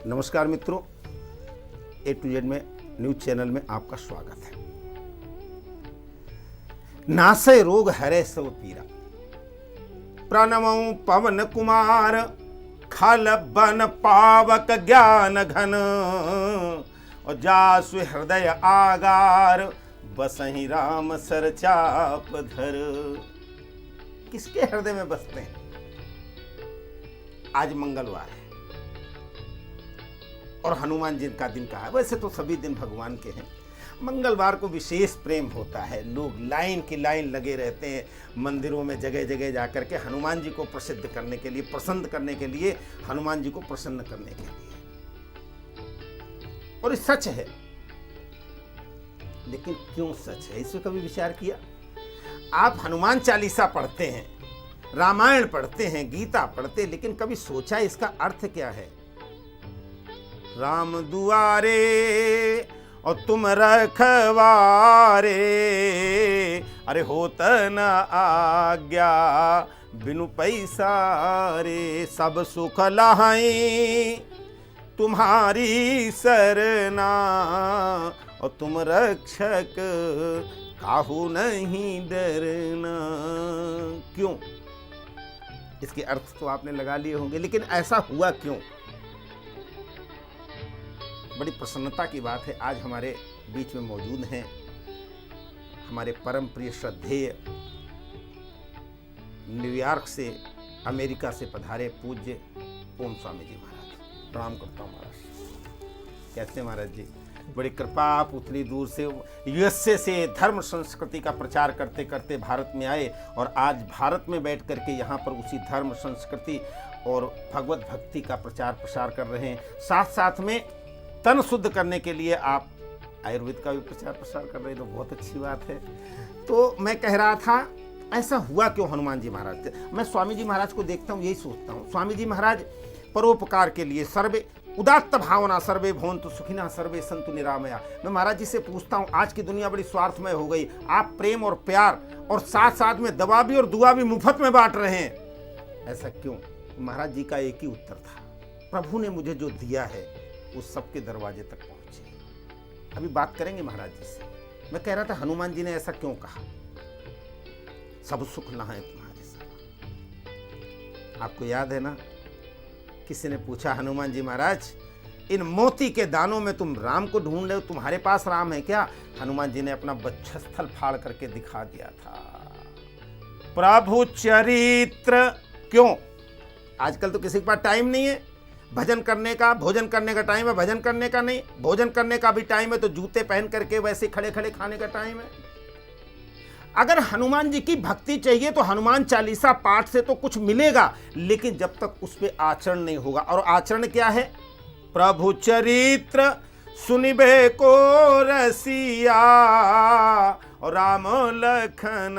नमस्कार मित्रों, ए to Z में न्यूज चैनल में आपका स्वागत है। नासै रोग हरे सब पीरा, प्रणमौ पवन कुमार, खल बन पावक ज्ञान घन, और जासु हृदय आगार, बसहि राम सर चाप धर। किसके हृदय में बसते हैं? आज मंगलवार है और हनुमान जी का दिन कहा है। वैसे तो सभी दिन भगवान के हैं, मंगलवार को विशेष प्रेम होता है। लोग लाइन की लाइन लगे रहते हैं मंदिरों में, जगह जगह जाकर के हनुमान जी को प्रसिद्ध करने के लिए, प्रसन्न करने के लिए, हनुमान जी को प्रसन्न करने के लिए। और ये सच है, लेकिन क्यों सच है इस पर कभी विचार किया? आप हनुमान चालीसा पढ़ते हैं, रामायण पढ़ते हैं, गीता पढ़ते हैं, लेकिन कभी सोचा इसका अर्थ क्या है? राम दुआरे और तुम रखवारे, अरे होत न आज्ञा बिनु पैसारे, सब सुख लहाई तुम्हारी सरना, और तुम रक्षक काहू नहीं डरना। क्यों? इसके अर्थ तो आपने लगा लिए होंगे, लेकिन ऐसा हुआ क्यों? बड़ी प्रसन्नता की बात है, आज हमारे बीच में मौजूद हैं हमारे परम प्रिय श्रद्धेय, न्यूयॉर्क से, अमेरिका से पधारे पूज्य ओम स्वामी जी महाराज। प्रणाम करता हूँ महाराज। कैसे महाराज जी? बड़ी कृपा, आप उतनी दूर से यूएसए से धर्म संस्कृति का प्रचार करते करते भारत में आए, और आज भारत में बैठ करके यहाँ पर उसी धर्म संस्कृति और भगवत भक्ति का प्रचार प्रसार कर रहे हैं। साथ साथ में तन शुद्ध करने के लिए आप आयुर्वेद का भी प्रचार प्रसार कर रहे हैं, तो बहुत अच्छी बात है। तो मैं कह रहा था, ऐसा हुआ क्यों हनुमान जी महाराज? मैं स्वामी जी महाराज को देखता हूँ, यही सोचता हूँ, स्वामी जी महाराज परोपकार के लिए सर्वे उदात्त भावना, सर्वे भवन्तु सुखिनः, सर्वे सन्तु निरामया। मैं महाराज जी से पूछता हूँ, आज की दुनिया बड़ी स्वार्थमय हो गई, आप प्रेम और प्यार और साथ साथ में दवा भी और दुआ भी मुफ्त में बांट रहे हैं, ऐसा क्यों? महाराज जी का एक ही उत्तर था, प्रभु ने मुझे जो दिया है उस सबके दरवाजे तक पहुंचे। अभी बात करेंगे महाराज जी से। मैं कह रहा था, हनुमान जी ने ऐसा क्यों कहा? सब सुख लहाए तुम्हारे साथ। आपको याद है ना, किसी ने पूछा, हनुमान जी महाराज इन मोती के दानों में तुम राम को ढूंढ रहे हो, तुम्हारे पास राम है क्या? हनुमान जी ने अपना वक्षस्थल फाड़ करके दिखा दिया था। प्रभु चरित्र। क्यों? आजकल तो किसी के पास टाइम नहीं है भजन करने का। भोजन करने का टाइम है, भजन करने का नहीं। भोजन करने का भी टाइम है तो जूते पहन करके वैसे खड़े खड़े खाने का टाइम है। अगर हनुमान जी की भक्ति चाहिए तो हनुमान चालीसा पाठ से तो कुछ मिलेगा, लेकिन जब तक उस पर आचरण नहीं होगा। और आचरण क्या है? प्रभु चरित्र सुनिबे को रसिया, और राम लखन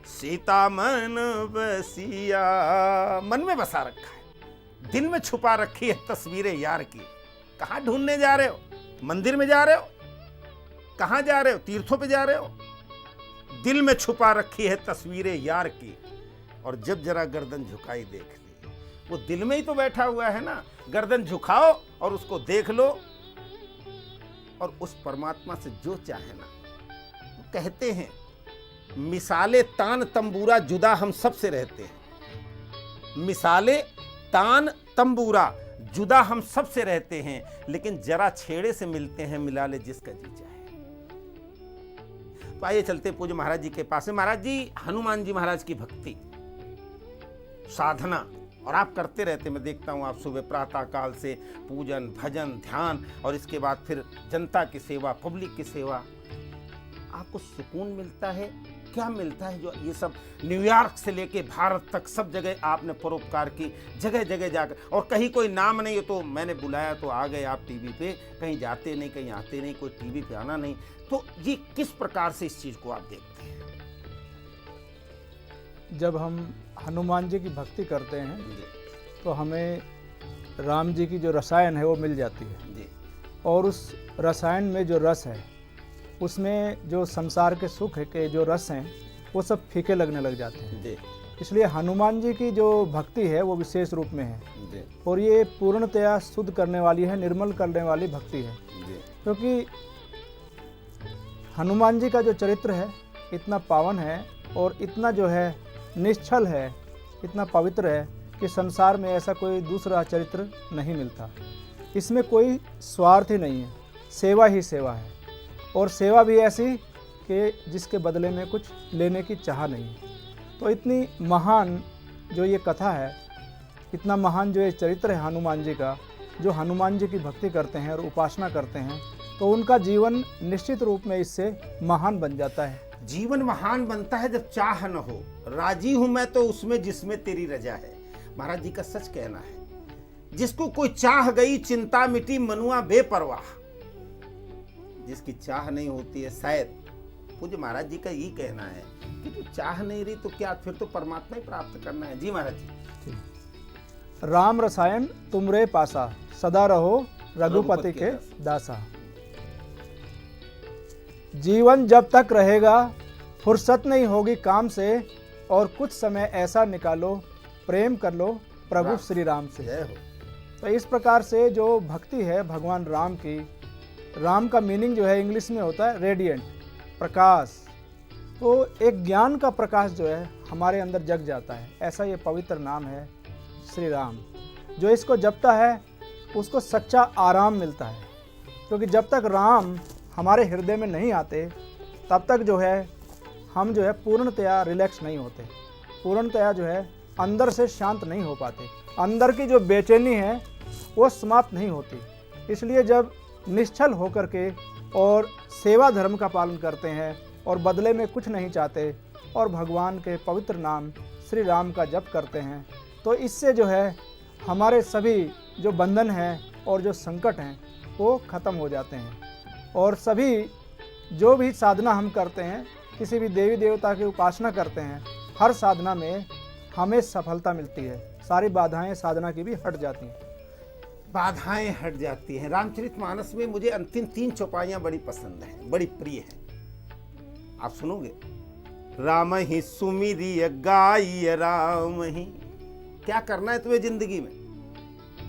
सीता मन बसिया। मन में बसा रखा है, दिल में छुपा रखी है तस्वीरें यार की। कहाँ ढूंढने जा रहे हो? मंदिर में जा रहे हो? कहाँ जा रहे हो? तीर्थों पे जा रहे हो? दिल में छुपा रखी है तस्वीरें यार की। और जब जरा गर्दन झुकाई देख ली, वो दिल में ही तो बैठा हुआ है ना। गर्दन झुकाओ और उसको देख लो, और उस परमात्मा से जो चाहे ना। वो कहते हैं, मिसाले तान तंबूरा जुदा हम सबसे रहते हैं। मिसाले तान तंबूरा जुदा हम सबसे रहते हैं, लेकिन जरा छेड़े से मिलते हैं, मिला ले जिसका जी चाहे। तो आइए चलते पूज्य महाराज जी के पास में। महाराज जी, हनुमान जी महाराज की भक्ति साधना और आप करते रहते, मैं देखता हूँ आप सुबह प्रातः काल से पूजन भजन ध्यान, और इसके बाद फिर जनता की सेवा, पब्लिक की सेवा। आपको सुकून मिलता है? क्या मिलता है जो ये सब न्यूयॉर्क से लेके भारत तक सब जगह आपने परोपकार की, जगह जगह जाकर, और कहीं कोई नाम नहीं हो तो मैंने बुलाया तो आ गए आप टीवी पे, कहीं जाते नहीं, कहीं आते नहीं, कोई टीवी पे आना नहीं। तो ये किस प्रकार से इस चीज को आप देखते हैं? जब हम हनुमान जी की भक्ति करते हैं तो हमें राम जी की जो रसायन है वो मिल जाती है जी। और उस रसायन में जो रस है, उसमें जो संसार के सुख के जो रस हैं वो सब फीके लगने लग जाते हैं। जी। इसलिए हनुमान जी की जो भक्ति है वो विशेष रूप में है जी और ये पूर्णतया शुद्ध करने वाली है, निर्मल करने वाली भक्ति है। जी क्योंकि हनुमान जी का जो चरित्र है इतना पावन है और इतना जो है निश्चल है, इतना पवित्र है कि संसार में ऐसा कोई दूसरा चरित्र नहीं मिलता। इसमें कोई स्वार्थ ही नहीं है, सेवा ही सेवा है और सेवा भी ऐसी कि जिसके बदले में कुछ लेने की चाह नहीं है। तो इतनी महान जो ये कथा है, इतना महान जो ये चरित्र है हनुमान जी का, जो हनुमान जी की भक्ति करते हैं और उपासना करते हैं तो उनका जीवन निश्चित रूप में इससे महान बन जाता है। जीवन महान बनता है जब चाह न हो। राजी हूं मैं तो उसमें जिसमें तेरी रजा है, महाराज जी का सच कहना है। जिसको कोई चाह गई चिंता मिटी मनुआ बेपरवाह, जिसकी चाह नहीं होती है शायद, पूज्य महाराज जी का यही कहना है कि जो चाह नहीं रही तो क्या, फिर तो परमात्मा ही प्राप्त करना है। जी महाराज जी। राम रसायन तुमरे पासा, सदा रहो रघुपति के दासा। जीवन जब तक रहेगा फुर्सत नहीं होगी काम से, और कुछ समय ऐसा निकालो प्रेम कर लो प्रभु श्री राम से। जय हो। तो इस प्रकार से जो भक्ति है भगवान राम की, राम का मीनिंग जो है इंग्लिश में होता है रेडिएंट, प्रकाश। तो एक ज्ञान का प्रकाश जो है हमारे अंदर जग जाता है। ऐसा ये पवित्र नाम है श्री राम। जो इसको जपता है उसको सच्चा आराम मिलता है, क्योंकि जब तक राम हमारे हृदय में नहीं आते तब तक जो है हम जो है पूर्णतया रिलैक्स नहीं होते, पूर्णतया जो है अंदर से शांत नहीं हो पाते, अंदर की जो बेचैनी है वो समाप्त नहीं होती। इसलिए जब निश्चल होकर के और सेवा धर्म का पालन करते हैं और बदले में कुछ नहीं चाहते और भगवान के पवित्र नाम श्री राम का जप करते हैं, तो इससे जो है हमारे सभी जो बंधन हैं और जो संकट हैं वो खत्म हो जाते हैं। और सभी जो भी साधना हम करते हैं, किसी भी देवी देवता की उपासना करते हैं, हर साधना में हमें सफलता मिलती है। सारी बाधाएं साधना की भी हट जाती हैं। बाधाएं हट जाती हैं। रामचरितमानस में मुझे अंतिम 3 चौपाइयां बड़ी पसंद हैं, बड़ी प्रिय हैं। आप सुनोगे, राम ही सुमिरिय गाय राम ही। क्या करना है तुम्हें जिंदगी में?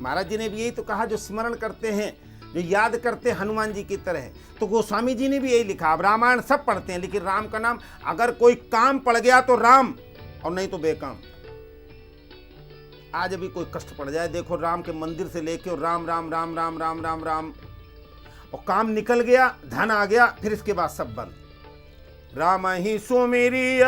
महाराज जी ने भी यही तो कहा, जो स्मरण करते हैं, जो याद करते हैं हनुमान जी की तरह। तो गोस्वामी जी ने भी यही लिखा। अब रामायण सब पढ़ते हैं, लेकिन राम का नाम, अगर कोई काम पड़ गया तो राम, और नहीं तो बेकाम। आज अभी कोई कष्ट पड़ जाए, देखो राम के मंदिर से लेके और राम राम राम राम राम राम राम, और काम निकल गया, धन आ गया, फिर इसके बाद सब बंद। राम ही सुमिरिय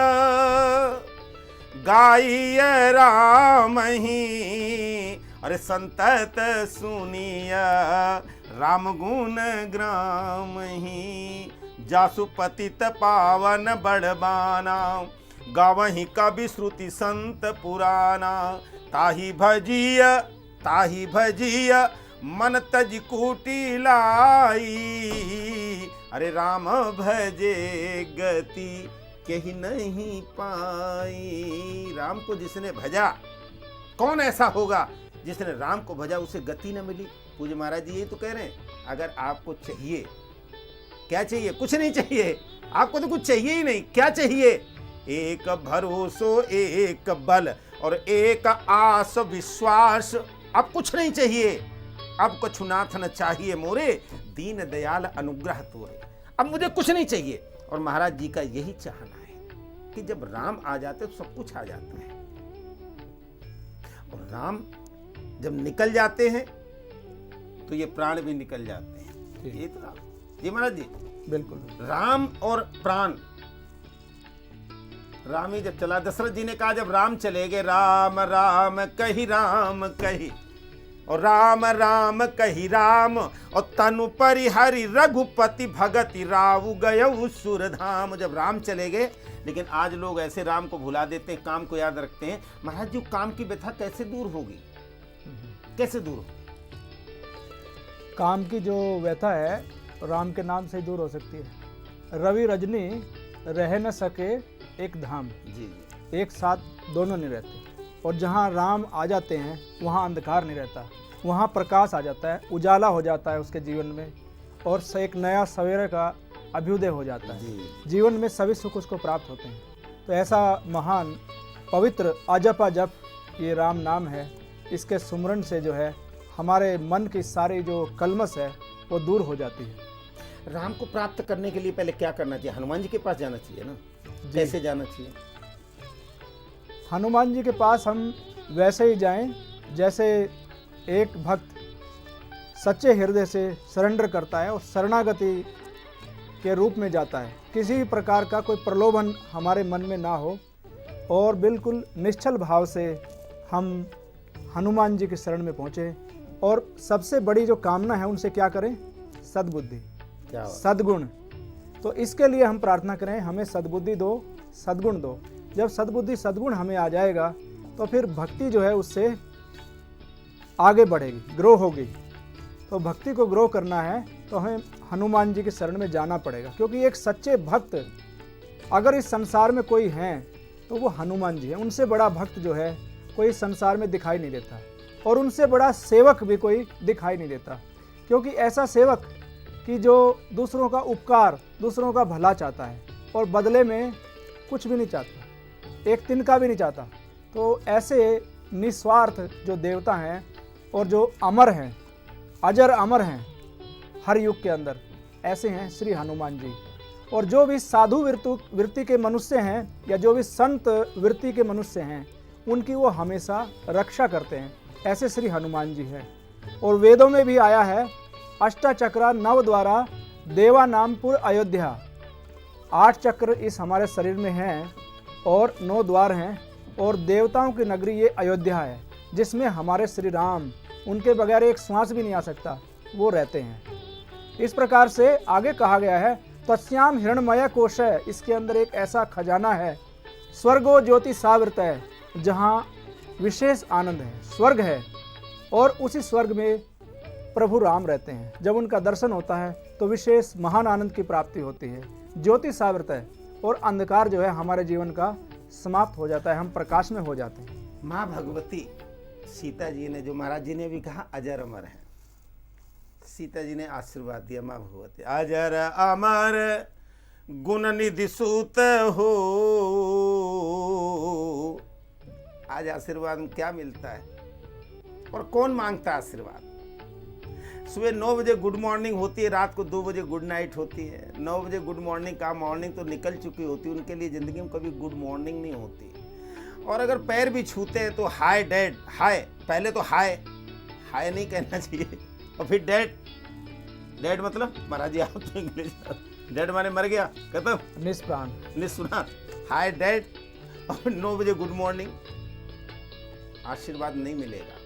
गाइय राम ही, अरे संतत सुनिया राम गुण ग्राम ही। जासु पतित पावन बड़बाना, गावही कवि श्रुति संत पुराना। ताही भजिय मन तज कूटी लाई, अरे राम भजे गति कहीं नहीं पाई। राम को जिसने भजा, कौन ऐसा होगा जिसने राम को भजा उसे गति न मिली? पूज्य महाराज जी ये तो कह रहे हैं, अगर आपको चाहिए, क्या चाहिए? कुछ नहीं चाहिए, आपको तो कुछ चाहिए ही नहीं। क्या चाहिए? एक भरोसो, एक बल और एक आस विश्वास। अब कुछ नहीं चाहिए, अब कछु नाथ न चाहिए मोरे, दीन दयाल अनुग्रह तोरे। अब मुझे कुछ नहीं चाहिए। और महाराज जी का यही चाहना है कि जब राम आ जाते तो सब कुछ आ जाता है, और राम जब निकल जाते हैं तो ये प्राण भी निकल जाते हैं। ये तो राम जी महाराज जी, बिल्कुल राम और प्राण। राम ही जब चला, दशरथ जी ने कहा जब राम चले गए, राम राम कही राम कही, और राम राम कही राम, और तनु परिहरि रघुपति भगति राव गयउ सुरधाम। जब राम चले गए, लेकिन आज लोग ऐसे राम को भुला देते हैं, काम को याद रखते हैं। महाराज जी, काम की व्यथा कैसे दूर होगी? कैसे दूर होगी? काम की जो व्यथा है राम के नाम से ही दूर हो सकती है। रवि रजनी रह न सके एक धाम, जी एक साथ दोनों नहीं रहते। और जहाँ राम आ जाते हैं वहाँ अंधकार नहीं रहता, वहाँ प्रकाश आ जाता है, उजाला हो जाता है उसके जीवन में, और एक नया सवेरे का अभ्युदय हो जाता है। जीवन में सभी सुख उसको प्राप्त होते हैं। तो ऐसा महान पवित्र अजपा जप ये राम नाम है, इसके सुमरन से जो है हमारे मन की सारी जो कलमश है वो दूर हो जाती है। राम को प्राप्त करने के लिए पहले क्या करना चाहिए? हनुमान जी के पास जाना चाहिए ना? कैसे जाना चाहिए? हनुमान जी के पास हम वैसे ही जाएं जैसे एक भक्त सच्चे हृदय से सरेंडर करता है और शरणागति के रूप में जाता है। किसी भी प्रकार का कोई प्रलोभन हमारे मन में ना हो और बिल्कुल निश्चल भाव से हम हनुमान जी के शरण में पहुँचे। और सबसे बड़ी जो कामना है उनसे क्या करें? सद्बुद्धि, क्या बात। सद्गुण। तो इसके लिए हम प्रार्थना करें, हमें सद्बुद्धि दो, सद्गुण दो। जब सद्बुद्धि सद्गुण हमें आ जाएगा तो फिर भक्ति जो है उससे आगे बढ़ेगी, ग्रो होगी। तो भक्ति को ग्रो करना है तो हमें हनुमान जी के शरण में जाना पड़ेगा, क्योंकि एक सच्चे भक्त अगर इस संसार में कोई हैं तो वो हनुमान जी हैं। उनसे बड़ा भक्त जो है कोई संसार में दिखाई नहीं देता, और उनसे बड़ा सेवक भी कोई दिखाई नहीं देता। क्योंकि ऐसा सेवक कि जो दूसरों का उपकार, दूसरों का भला चाहता है और बदले में कुछ भी नहीं चाहता, एक तिनका भी नहीं चाहता। तो ऐसे निस्वार्थ जो देवता हैं और जो अमर हैं, अजर अमर हैं हर युग के अंदर, ऐसे हैं श्री हनुमान जी। और जो भी साधु वृत्ति के मनुष्य हैं या जो भी संत वृत्ति के मनुष्य हैं, उनकी वो हमेशा रक्षा करते हैं। ऐसे श्री हनुमान जी हैं। और वेदों में भी आया है, अष्टचक्रा नव द्वारा देवा नामपुर अयोध्या। 8 चक्र इस हमारे शरीर में हैं और 9 द्वार हैं, और देवताओं की नगरी ये अयोध्या है, जिसमें हमारे श्री राम, उनके बगैर एक श्वास भी नहीं आ सकता, वो रहते हैं। इस प्रकार से आगे कहा गया है, तस्याम हिरणमय कोश है, इसके अंदर एक ऐसा खजाना है, स्वर्गो ज्योति सावृत है, जहाँ विशेष आनंद है, स्वर्ग है, और उसी स्वर्ग में प्रभु राम रहते हैं। जब उनका दर्शन होता है तो विशेष महान आनंद की प्राप्ति होती है। ज्योति सावृत है और अंधकार जो है हमारे जीवन का समाप्त हो जाता है, हम प्रकाश में हो जाते हैं। माँ भगवती सीता जी ने, जो महाराज जी ने भी कहा अजर अमर है, सीता जी ने आशीर्वाद दिया, माँ भगवती अजर अमर गुण निधि सूत हो। आज आशीर्वाद में क्या मिलता है और कौन मांगता है आशीर्वाद? सुबह 9 बजे गुड मॉर्निंग होती है, रात को 2 बजे गुड नाइट होती है। 9 बजे गुड मॉर्निंग का मॉर्निंग तो निकल चुकी होती है, उनके लिए ज़िंदगी में कभी गुड मॉर्निंग नहीं होती। और अगर पैर भी छूते हैं तो हाय डैड, हाय, पहले तो हाय नहीं कहना चाहिए, और फिर डैड। डैड मतलब महाराज जी आप तो इंग्लिश, डैड माने मर गया, खत्म, निष्प्राण, निष्प्राण। हाय डैड और 9 बजे गुड मॉर्निंग। आशीर्वाद नहीं मिलेगा।